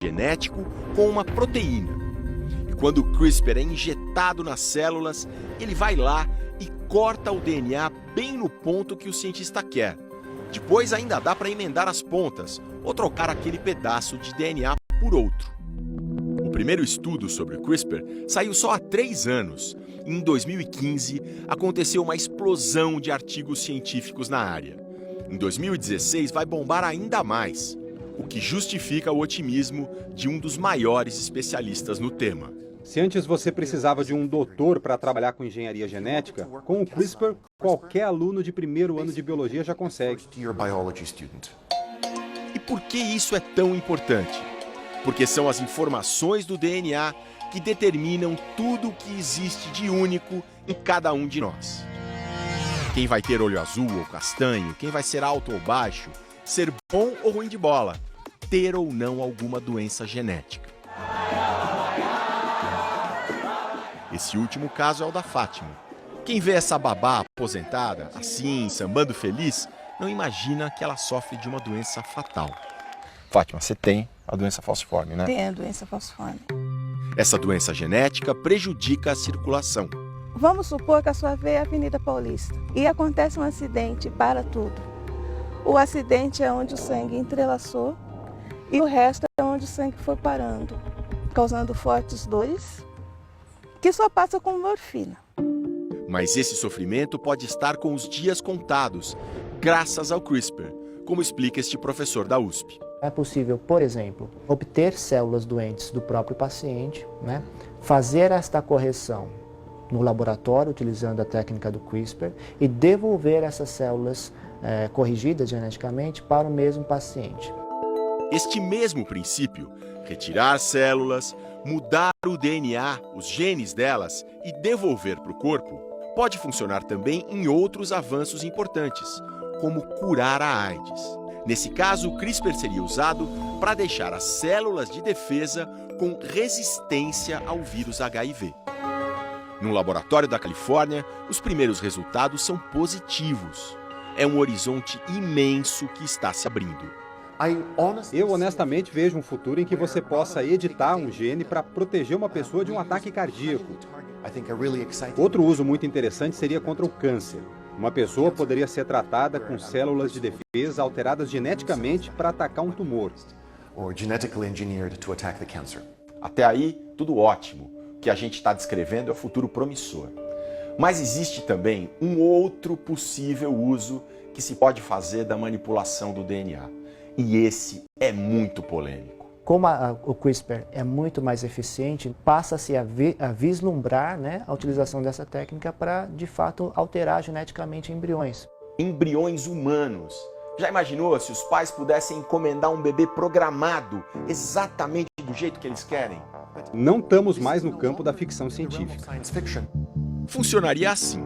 genético com uma proteína. E quando o CRISPR é injetado nas células, ele vai lá e corta o DNA bem no ponto que o cientista quer. Depois ainda dá para emendar as pontas ou trocar aquele pedaço de DNA por outro. O primeiro estudo sobre o CRISPR saiu só há 3 anos. E em 2015, aconteceu uma explosão de artigos científicos na área. Em 2016, vai bombar ainda mais, o que justifica o otimismo de um dos maiores especialistas no tema. Se antes você precisava de um doutor para trabalhar com engenharia genética, com o CRISPR, qualquer aluno de primeiro ano de biologia já consegue. E por que isso é tão importante? Porque são as informações do DNA que determinam tudo o que existe de único em cada um de nós. Quem vai ter olho azul ou castanho, quem vai ser alto ou baixo, ser bom ou ruim de bola, ter ou não alguma doença genética. Esse último caso é o da Fátima. Quem vê essa babá aposentada, assim, sambando feliz, não imagina que ela sofre de uma doença fatal. Fátima, você tem a doença falciforme, né? Tem a doença falciforme. Essa doença genética prejudica a circulação. Vamos supor que a sua veia é a Avenida Paulista e acontece um acidente, para tudo. O acidente é onde o sangue entrelaçou e o resto é onde o sangue foi parando, causando fortes dores, que só passa com morfina. Mas esse sofrimento pode estar com os dias contados, graças ao CRISPR, como explica este professor da USP. É possível, por exemplo, obter células doentes do próprio paciente, fazer esta correção no laboratório, utilizando a técnica do CRISPR, e devolver essas células corrigidas geneticamente para o mesmo paciente. Este mesmo princípio, retirar células, mudar o DNA, os genes delas e devolver para o corpo, pode funcionar também em outros avanços importantes, como curar a AIDS. Nesse caso, o CRISPR seria usado para deixar as células de defesa com resistência ao vírus HIV. No laboratório da Califórnia, os primeiros resultados são positivos. É um horizonte imenso que está se abrindo. Eu honestamente vejo um futuro em que você possa editar um gene para proteger uma pessoa de um ataque cardíaco. Outro uso muito interessante seria contra o câncer. Uma pessoa poderia ser tratada com células de defesa alteradas geneticamente para atacar um tumor. Até aí, tudo ótimo. O que a gente está descrevendo é o futuro promissor. Mas existe também um outro possível uso que se pode fazer da manipulação do DNA. E esse é muito polêmico. Como o CRISPR é muito mais eficiente, passa-se a vislumbrar a utilização dessa técnica para, de fato, alterar geneticamente embriões. Embriões humanos. Já imaginou se os pais pudessem encomendar um bebê programado exatamente do jeito que eles querem? Não estamos mais no campo da ficção científica. Funcionaria assim.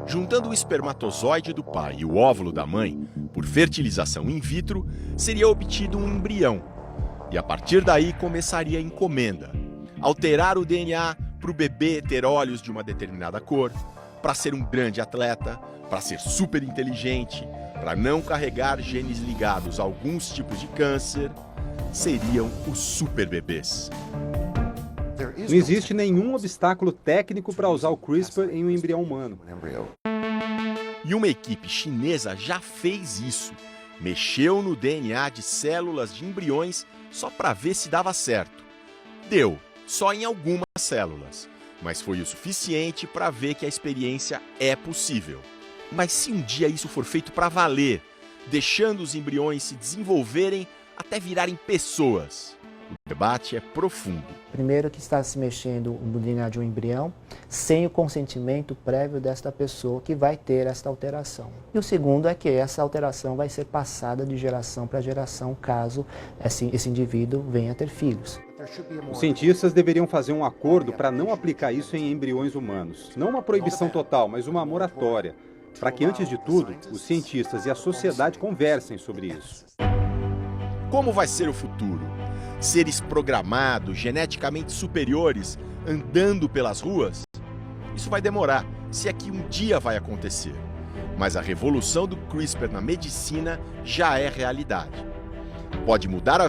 Juntando o espermatozoide do pai e o óvulo da mãe, por fertilização in vitro, seria obtido um embrião. E a partir daí começaria a encomenda. Alterar o DNA para o bebê ter olhos de uma determinada cor, para ser um grande atleta, para ser super inteligente, para não carregar genes ligados a alguns tipos de câncer, seriam os super bebês. Não existe nenhum obstáculo técnico para usar o CRISPR em um embrião humano. E uma equipe chinesa já fez isso. Mexeu no DNA de células de embriões só para ver se dava certo. Deu, só em algumas células, mas foi o suficiente para ver que a experiência é possível. Mas se um dia isso for feito para valer, deixando os embriões se desenvolverem até virarem pessoas, o debate é profundo. Primeiro que está se mexendo no DNA de um embrião sem o consentimento prévio desta pessoa que vai ter esta alteração. E o segundo é que essa alteração vai ser passada de geração para geração caso esse indivíduo venha a ter filhos. Os cientistas deveriam fazer um acordo para não aplicar isso em embriões humanos. Não uma proibição total, mas uma moratória. Para que, antes de tudo, os cientistas e a sociedade conversem sobre isso. Como vai ser o futuro? Seres programados, geneticamente superiores, andando pelas ruas? Isso vai demorar, se é que um dia vai acontecer. Mas a revolução do CRISPR na medicina já é realidade. Pode mudar a